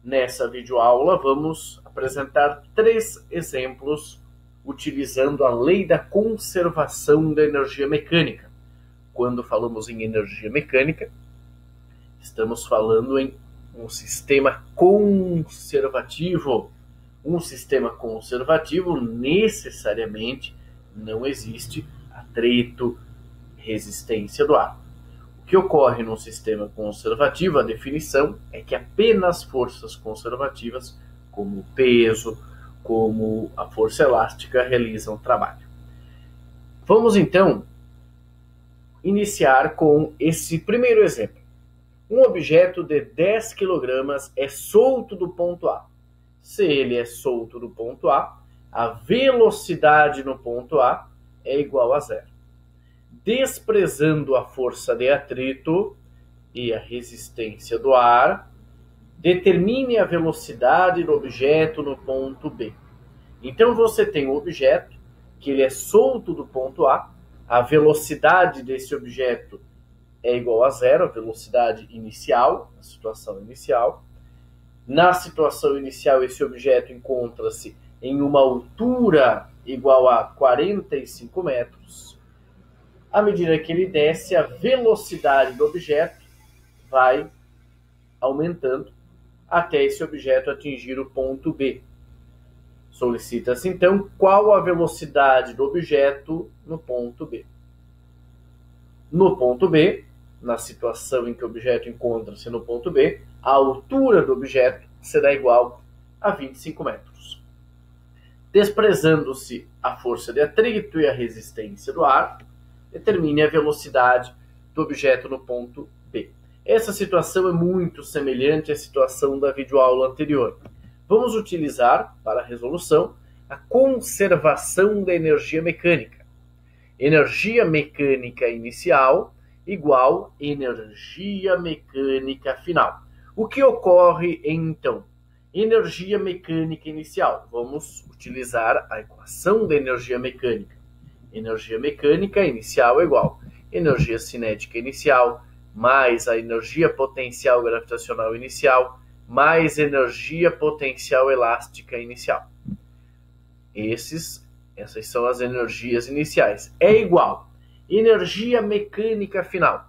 Nessa videoaula, vamos apresentar 3 exemplos utilizando a lei da conservação da energia mecânica. Quando falamos em energia mecânica, estamos falando em um sistema conservativo. Um sistema conservativo, necessariamente, não existe atrito, resistência do ar. O que ocorre num sistema conservativo, a definição é que apenas forças conservativas, como o peso, como a força elástica, realizam o trabalho. Vamos, então, iniciar com esse primeiro exemplo. Um objeto de 10 kg é solto do ponto A. Se ele é solto do ponto A, a velocidade no ponto A é igual a 0. Desprezando a força de atrito e a resistência do ar, determine a velocidade do objeto no ponto B. Então você tem um objeto que ele é solto do ponto A, a velocidade desse objeto é igual a 0, a velocidade inicial, a situação inicial. Na situação inicial, esse objeto encontra-se em uma altura igual a 45 metros. À medida que ele desce, a velocidade do objeto vai aumentando até esse objeto atingir o ponto B. Solicita-se, então, qual a velocidade do objeto no ponto B. No ponto B, na situação em que o objeto encontra-se no ponto B, a altura do objeto será igual a 25 metros. Desprezando-se a força de atrito e a resistência do ar, determine a velocidade do objeto no ponto B. Essa situação é muito semelhante à situação da videoaula anterior. Vamos utilizar, para a resolução, a conservação da energia mecânica. Energia mecânica inicial igual energia mecânica final. O que ocorre, então? Energia mecânica inicial. Vamos utilizar a equação da energia mecânica. Energia mecânica inicial é igual a energia cinética inicial mais a energia potencial gravitacional inicial mais energia potencial elástica inicial. Essas são as energias iniciais. É igual a energia mecânica final,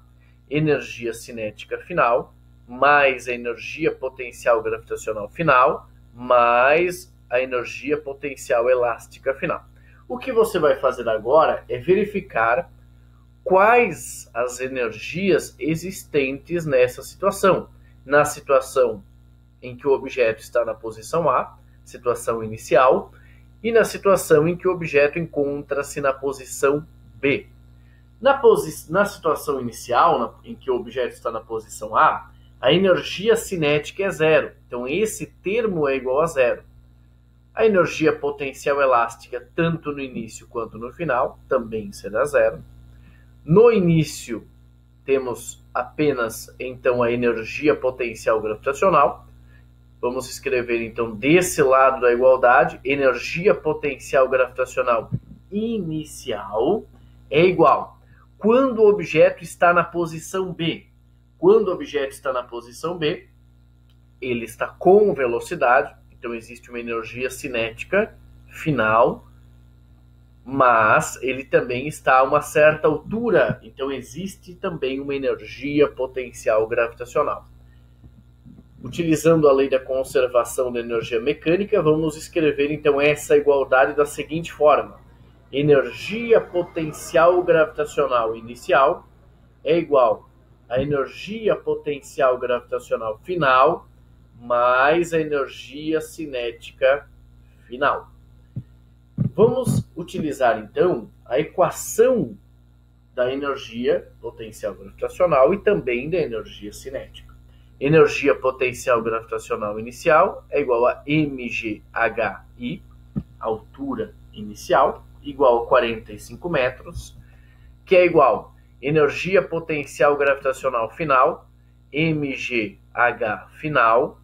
energia cinética final mais a energia potencial gravitacional final mais a energia potencial elástica final. O que você vai fazer agora é verificar quais as energias existentes nessa situação. Na situação em que o objeto está na posição A, situação inicial, e na situação em que o objeto encontra-se na posição B. Na situação inicial, em que o objeto está na posição A, a energia cinética é 0. Então, esse termo é igual a 0. A energia potencial elástica, tanto no início quanto no final, também será 0. No início, temos apenas, então, a energia potencial gravitacional. Vamos escrever, então, desse lado da igualdade, energia potencial gravitacional inicial é igual. Quando o objeto está na posição B, quando o objeto está na posição B, ele está com velocidade. Então, existe uma energia cinética final, mas ele também está a uma certa altura. Então, existe também uma energia potencial gravitacional. Utilizando a lei da conservação da energia mecânica, vamos escrever, então, essa igualdade da seguinte forma. Energia potencial gravitacional inicial é igual a energia potencial gravitacional final mais a energia cinética final. Vamos utilizar, então, a equação da energia potencial gravitacional e também da energia cinética. Energia potencial gravitacional inicial é igual a mghi, altura inicial, igual a 45 metros, que é igual a energia potencial gravitacional final, mgh final,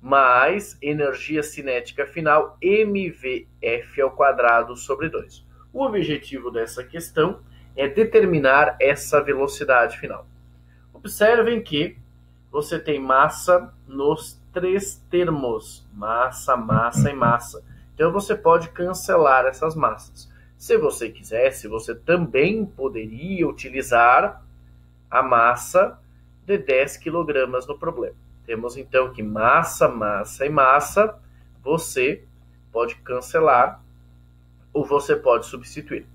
mais energia cinética final, mvf ao quadrado sobre 2. O objetivo dessa questão é determinar essa velocidade final. Observem que você tem massa nos três termos: massa, massa e massa. Então você pode cancelar essas massas. Se você quisesse, você também poderia utilizar a massa de 10 kg no problema. Temos então que massa, massa e massa você pode cancelar ou você pode substituir.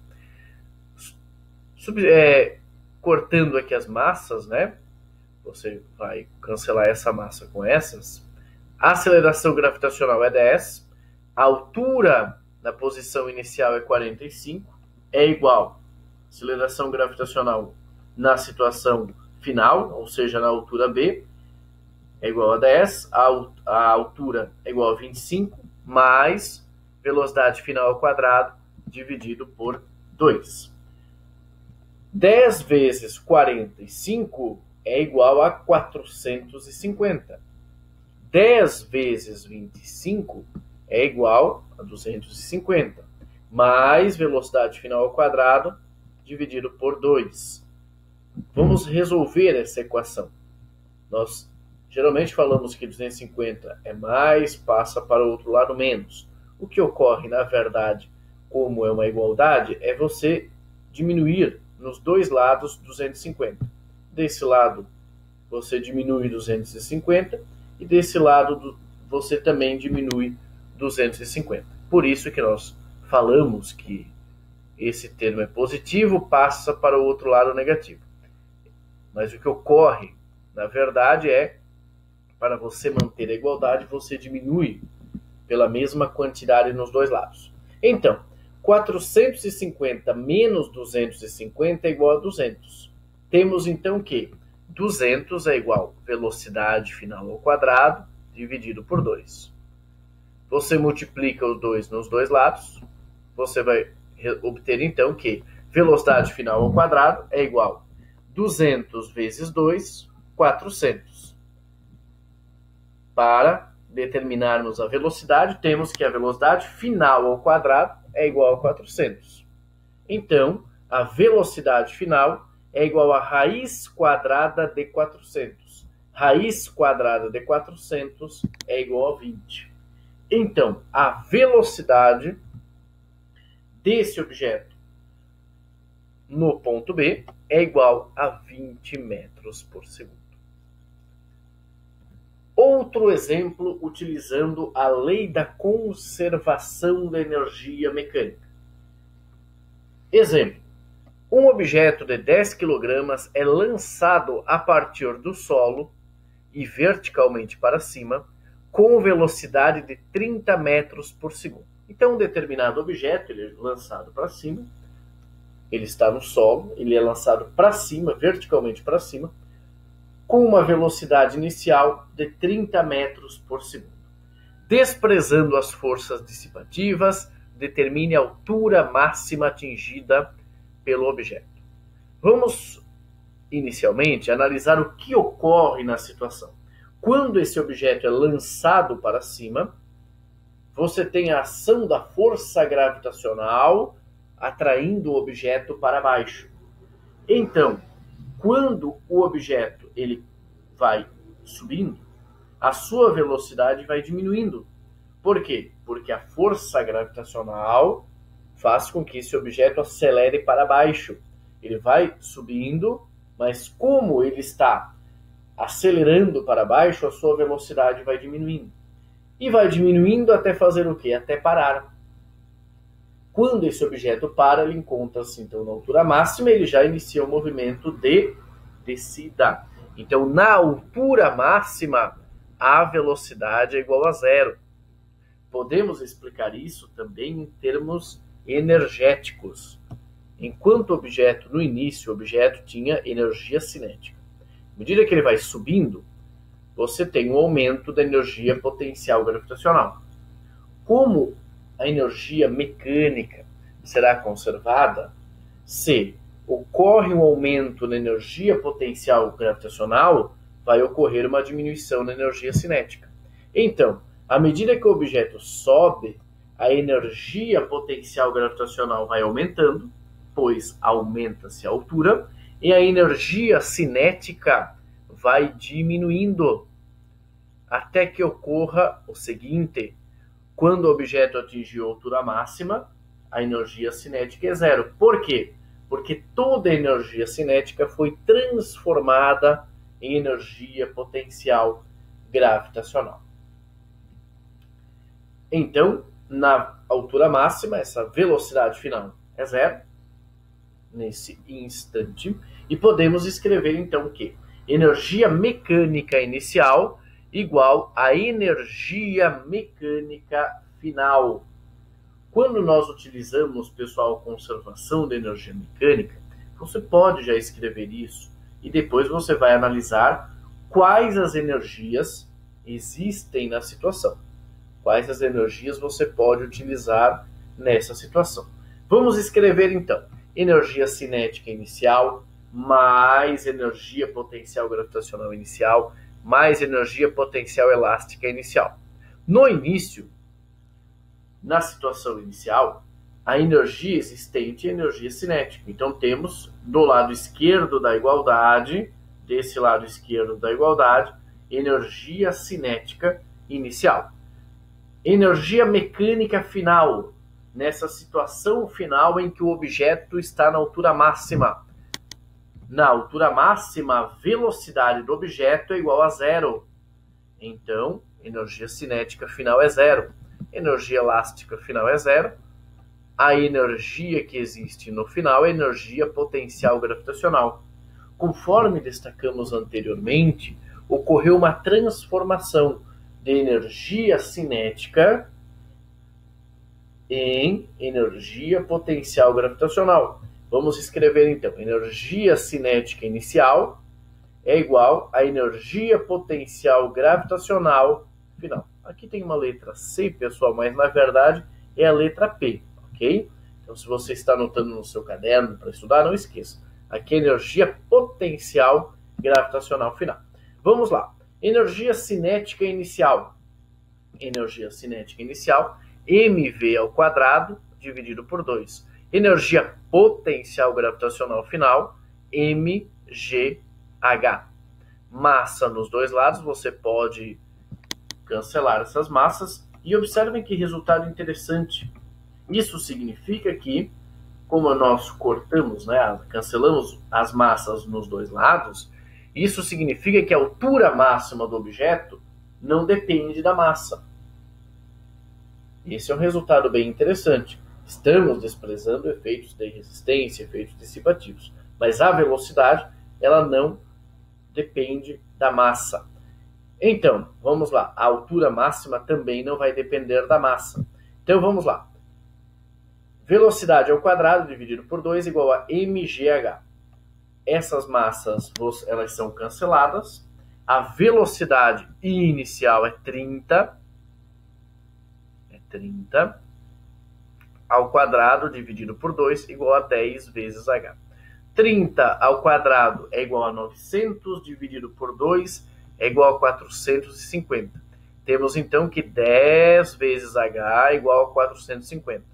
Cortando aqui as massas, né? Você vai cancelar essa massa com essas. A aceleração gravitacional é 10. A altura na posição inicial é 45. É igual a aceleração gravitacional na situação final, ou seja, na altura B, é igual a 10. A altura é igual a 25, mais velocidade final ao quadrado, dividido por 2. 10 vezes 45 é igual a 450. 10 vezes 25 é igual a 250. Mais velocidade final ao quadrado, dividido por 2. Vamos resolver essa equação. Nós geralmente falamos que 250 é mais, passa para o outro lado menos. O que ocorre, na verdade, como é uma igualdade, é você diminuir nos dois lados 250. Desse lado você diminui 250 e desse lado você também diminui 250. Por isso que nós falamos que esse termo é positivo, passa para o outro lado negativo. Mas o que ocorre, na verdade, é para você manter a igualdade, você diminui pela mesma quantidade nos dois lados. Então, 450 menos 250 é igual a 200. Temos então que 200 é igual a velocidade final ao quadrado, dividido por 2. Você multiplica os 2 nos dois lados, você vai obter então que velocidade final ao quadrado é igual a 200 vezes 2, 400. Para determinarmos a velocidade, temos que a velocidade final ao quadrado é igual a 400. Então, a velocidade final é igual a raiz quadrada de 400. Raiz quadrada de 400 é igual a 20. Então, a velocidade desse objeto no ponto B é igual a 20 metros por segundo. Outro exemplo utilizando a lei da conservação da energia mecânica. Exemplo: um objeto de 10 kg é lançado a partir do solo e verticalmente para cima com velocidade de 30 metros por segundo. Então, um determinado objeto ele é lançado para cima, ele está no solo, ele é lançado para cima, verticalmente para cima, com uma velocidade inicial de 30 metros por segundo. Desprezando as forças dissipativas, determine a altura máxima atingida pelo objeto. Vamos, inicialmente, analisar o que ocorre na situação. Quando esse objeto é lançado para cima, você tem a ação da força gravitacional atraindo o objeto para baixo. Então, quando o objeto ele vai subindo, a sua velocidade vai diminuindo. Por quê? Porque a força gravitacional faz com que esse objeto acelere para baixo. Ele vai subindo, mas como ele está acelerando para baixo, a sua velocidade vai diminuindo. E vai diminuindo até fazer o quê? Até parar. Quando esse objeto para, ele encontra-se então na altura máxima, ele já inicia o movimento de descida. Então, na altura máxima, a velocidade é igual a zero. Podemos explicar isso também em termos energéticos. Enquanto o objeto, no início, o objeto tinha energia cinética. À medida que ele vai subindo, você tem um aumento da energia potencial gravitacional. Como a energia mecânica será conservada, se ocorre um aumento na energia potencial gravitacional, vai ocorrer uma diminuição na energia cinética. Então, à medida que o objeto sobe, a energia potencial gravitacional vai aumentando, pois aumenta-se a altura, e a energia cinética vai diminuindo. até que ocorra o seguinte: quando o objeto atingiu a altura máxima, a energia cinética é zero. Por quê? Porque toda a energia cinética foi transformada em energia potencial gravitacional. Então, na altura máxima, essa velocidade final é zero, nesse instante, e podemos escrever então que energia mecânica inicial igual a energia mecânica final. Quando nós utilizamos, pessoal, a conservação da energia mecânica, você pode já escrever isso e depois você vai analisar quais as energias existem na situação. Quais as energias você pode utilizar nessa situação. Vamos escrever então energia cinética inicial mais energia potencial gravitacional inicial mais energia potencial elástica inicial. No início, na situação inicial, a energia existente é energia cinética. Então temos do lado esquerdo da igualdade, desse lado esquerdo da igualdade, energia cinética inicial. Energia mecânica final, nessa situação final em que o objeto está na altura máxima. Na altura máxima, a velocidade do objeto é igual a zero. Então, energia cinética final é zero. Energia elástica final é zero. A energia que existe no final é energia potencial gravitacional. Conforme destacamos anteriormente, ocorreu uma transformação de energia cinética em energia potencial gravitacional. Vamos escrever então, energia cinética inicial é igual a energia potencial gravitacional final. Aqui tem uma letra C, pessoal, mas na verdade é a letra P, ok? Então, se você está anotando no seu caderno para estudar, não esqueça. Aqui é energia potencial gravitacional final. Vamos lá. Energia cinética inicial. Energia cinética inicial, mv ao quadrado, dividido por 2. Energia potencial gravitacional final, mgh. Massa nos dois lados, você pode cancelar essas massas. E observem que resultado interessante. Isso significa que, como nós cortamos, cancelamos as massas nos dois lados, isso significa que a altura máxima do objeto não depende da massa. Esse é um resultado bem interessante. Estamos desprezando efeitos de resistência, efeitos dissipativos. Mas a velocidade, ela não depende da massa. Então, vamos lá. A altura máxima também não vai depender da massa. Então, vamos lá. Velocidade ao quadrado dividido por 2 igual a mgh. Essas massas, elas são canceladas. A velocidade inicial é 30. É 30 ao quadrado dividido por 2 igual a 10 vezes h. 30 ao quadrado é igual a 900 dividido por 2 é igual a 450. Temos então que 10 vezes h é igual a 450.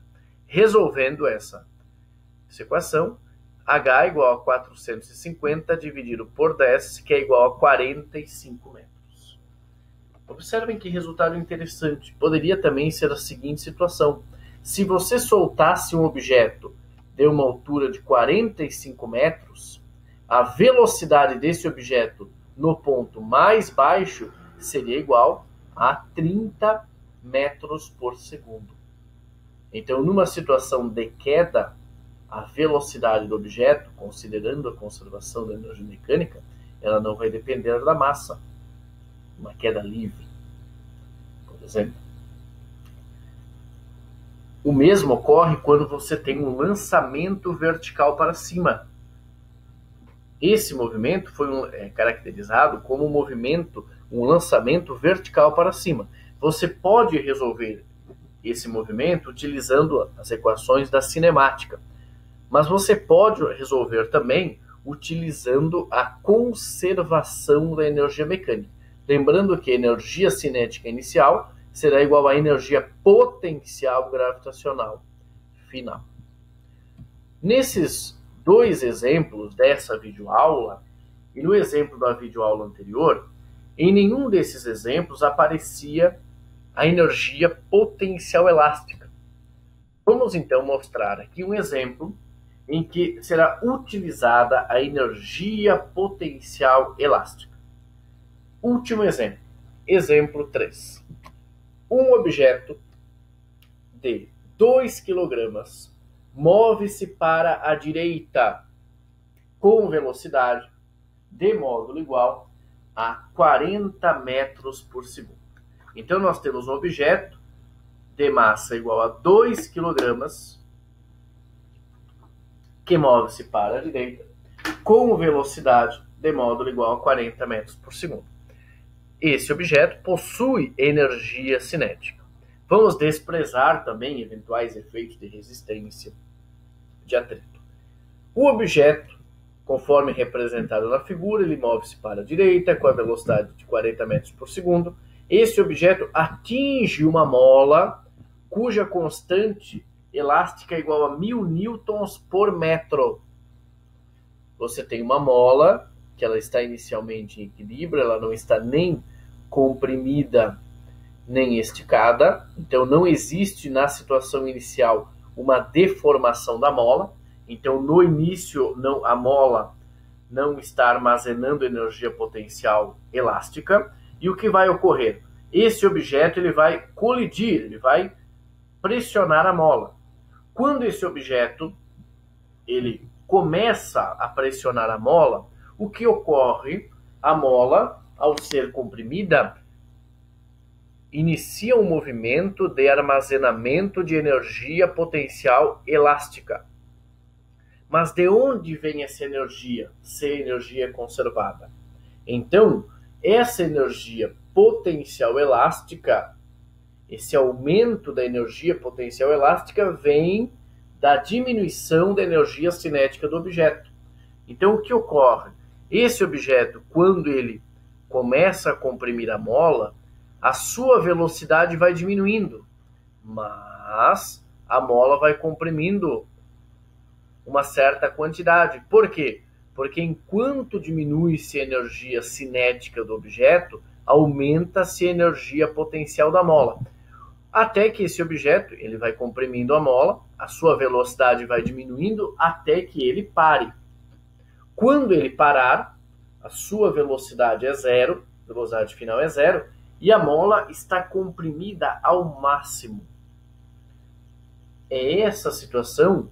Resolvendo essa equação, h é igual a 450 dividido por 10, que é igual a 45 metros. Observem que resultado interessante. Poderia também ser a seguinte situação. Se você soltasse um objeto de uma altura de 45 metros, a velocidade desse objeto no ponto mais baixo seria igual a 30 metros por segundo. Então, numa situação de queda, a velocidade do objeto, considerando a conservação da energia mecânica, ela não vai depender da massa. Uma queda livre, por exemplo. O mesmo ocorre quando você tem um lançamento vertical para cima. Esse movimento foi caracterizado como um lançamento vertical para cima. Você pode resolver esse movimento utilizando as equações da cinemática. Mas você pode resolver também utilizando a conservação da energia mecânica. Lembrando que a energia cinética inicial será igual à energia potencial gravitacional final. Nesses dois exemplos dessa videoaula, e no exemplo da videoaula anterior, Em nenhum desses exemplos aparecia a energia potencial elástica. Vamos então mostrar aqui um exemplo em que será utilizada a energia potencial elástica. Último exemplo. Exemplo 3. Um objeto de 2 kg move-se para a direita com velocidade de módulo igual a 40 metros por segundo. Então, nós temos um objeto de massa igual a 2 kg que move-se para a direita com velocidade de módulo igual a 40 metros por segundo. Esse objeto possui energia cinética. Vamos desprezar também eventuais efeitos de resistência, de atrito. O objeto, conforme representado na figura, ele move-se para a direita com a velocidade de 40 metros por segundo. Esse objeto atinge uma mola cuja constante elástica é igual a 1000 newtons por metro. Você tem uma mola que ela está inicialmente em equilíbrio, ela não está nem comprimida nem esticada, então não existe na situação inicial uma deformação da mola. Então no início a mola não está armazenando energia potencial elástica. E o que vai ocorrer? Esse objeto ele vai colidir, ele vai pressionar a mola. Quando esse objeto ele começa a pressionar a mola, o que ocorre? A mola, ao ser comprimida, inicia um movimento de armazenamento de energia potencial elástica. Mas de onde vem essa energia, se a energia é conservada? Então, essa energia potencial elástica, esse aumento da energia potencial elástica vem da diminuição da energia cinética do objeto. Então, o que ocorre? Esse objeto, quando ele começa a comprimir a mola, a sua velocidade vai diminuindo, mas a mola vai comprimindo uma certa quantidade. Por quê? Porque enquanto diminui-se a energia cinética do objeto, aumenta-se a energia potencial da mola. Até que esse objeto ele vai comprimindo a mola, a sua velocidade vai diminuindo até que ele pare. Quando ele parar, a sua velocidade é zero, a velocidade final é zero, e a mola está comprimida ao máximo. É essa situação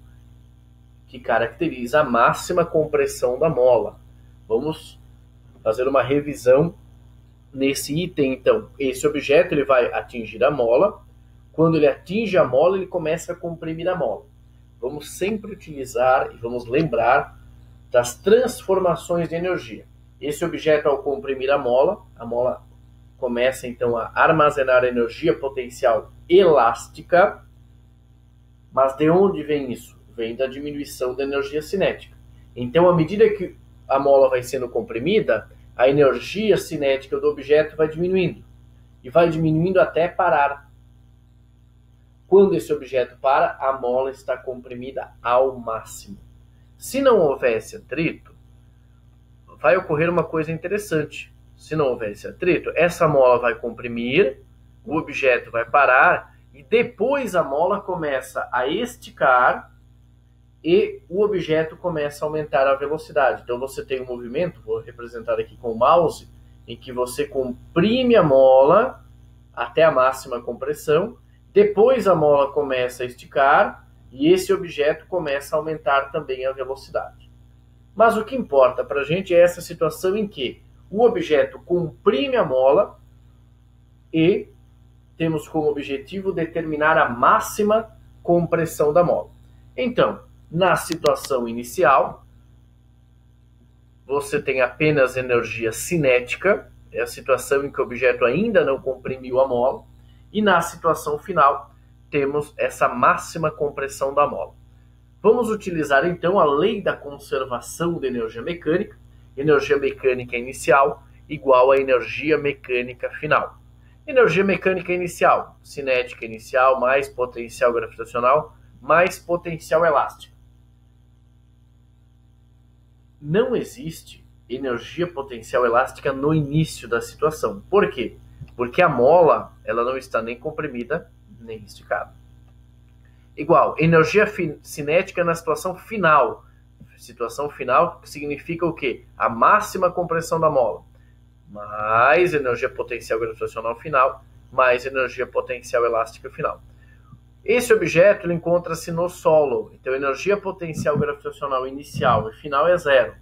que caracteriza a máxima compressão da mola. Vamos fazer uma revisão nesse item, então. Esse objeto ele vai atingir a mola. Quando ele atinge a mola, ele começa a comprimir a mola. Vamos sempre utilizar e vamos lembrar das transformações de energia. Esse objeto, ao comprimir a mola começa então a armazenar energia potencial elástica. Mas de onde vem isso? Vem da diminuição da energia cinética. Então, à medida que a mola vai sendo comprimida, a energia cinética do objeto vai diminuindo. E vai diminuindo até parar. Quando esse objeto para, a mola está comprimida ao máximo. Se não houvesse atrito, vai ocorrer uma coisa interessante. Se não houvesse atrito, essa mola vai comprimir, o objeto vai parar, e depois a mola começa a esticar e o objeto começa a aumentar a velocidade. Então você tem um movimento, vou representar aqui com o mouse, em que você comprime a mola até a máxima compressão, depois a mola começa a esticar e esse objeto começa a aumentar também a velocidade. Mas o que importa para a gente é essa situação em que o objeto comprime a mola e temos como objetivo determinar a máxima compressão da mola. Então, na situação inicial, você tem apenas energia cinética, é a situação em que o objeto ainda não comprimiu a mola, e na situação final, temos essa máxima compressão da mola. Vamos utilizar então a lei da conservação de energia mecânica inicial igual a energia mecânica final. Energia mecânica inicial, cinética inicial, mais potencial gravitacional, mais potencial elástico. Não existe energia potencial elástica no início da situação. Por quê? Porque a mola ela não está nem comprimida nem esticada. Igual, energia cinética na situação final. Situação final significa o quê? A máxima compressão da mola. Mais energia potencial gravitacional final, mais energia potencial elástica final. Esse objeto encontra-se no solo, então energia potencial gravitacional inicial e final é zero.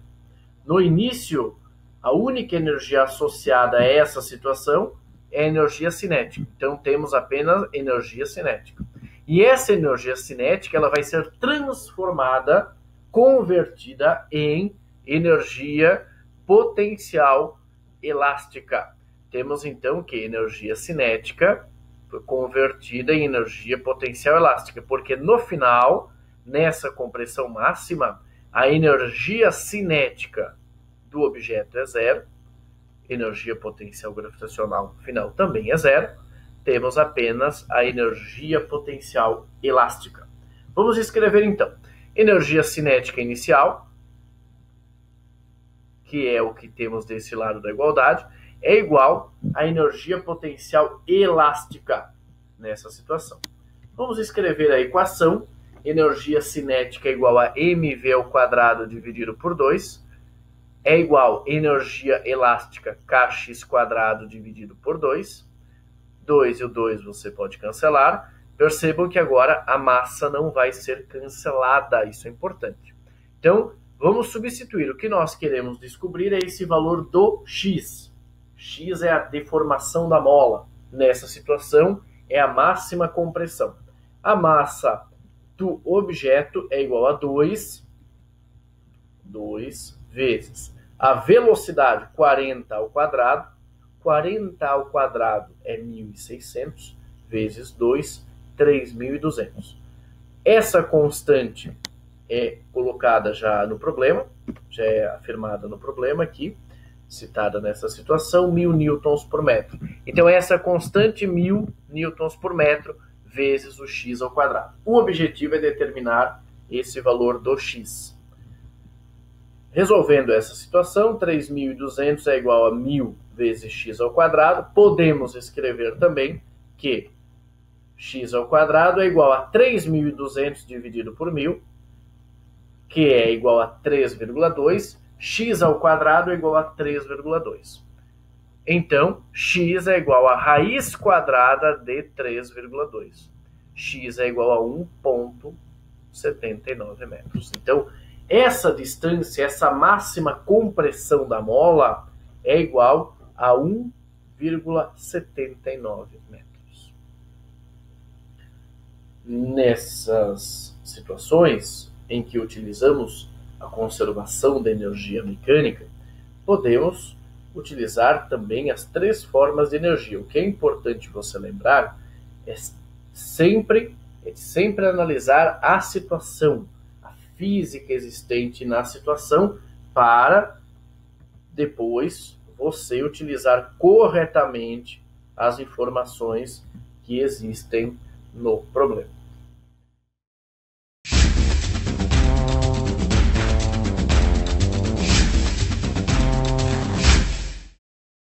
No início, a única energia associada a essa situação é a energia cinética. Então temos apenas energia cinética. E essa energia cinética ela vai ser transformada, convertida em energia potencial elástica. Temos então que energia cinética foi convertida em energia potencial elástica, porque no final, nessa compressão máxima, a energia cinética do objeto é zero, energia potencial gravitacional final também é zero, temos apenas a energia potencial elástica. Vamos escrever então. Energia cinética inicial, que é o que temos desse lado da igualdade, é igual à energia potencial elástica nessa situação. Vamos escrever a equação. Energia cinética é igual a mv ao quadrado dividido por 2, é igual a energia elástica kx quadrado dividido por 2. 2 e o 2 você pode cancelar. Percebam que agora a massa não vai ser cancelada, isso é importante. Então, vamos substituir. O que nós queremos descobrir é esse valor do x. X é a deformação da mola. Nessa situação, é a máxima compressão. A massa do objeto é igual a 2 vezes a velocidade 40 ao quadrado. 40 ao quadrado é 1.600 vezes 2, 3.200. Essa constante é colocada já no problema, já é afirmada no problema aqui, citada nessa situação, 1.000 newtons por metro. Então, essa constante 1.000 newtons por metro vezes o x ao quadrado. O objetivo é determinar esse valor do x. Resolvendo essa situação, 3.200 é igual a 1.000 vezes x ao quadrado. Podemos escrever também que x ao quadrado é igual a 3.200 dividido por 1.000, que é igual a 3,2. X ao quadrado é igual a 3,2. Então, x é igual a raiz quadrada de 3,2. X é igual a 1,79 metros. Então, essa distância, essa máxima compressão da mola é igual a 1,79 metros. Nessas situações em que utilizamos a conservação da energia mecânica, podemos utilizar também as 3 formas de energia. O que é importante você lembrar é sempre analisar a situação, a física existente na situação, para depois você utilizar corretamente as informações que existem no problema.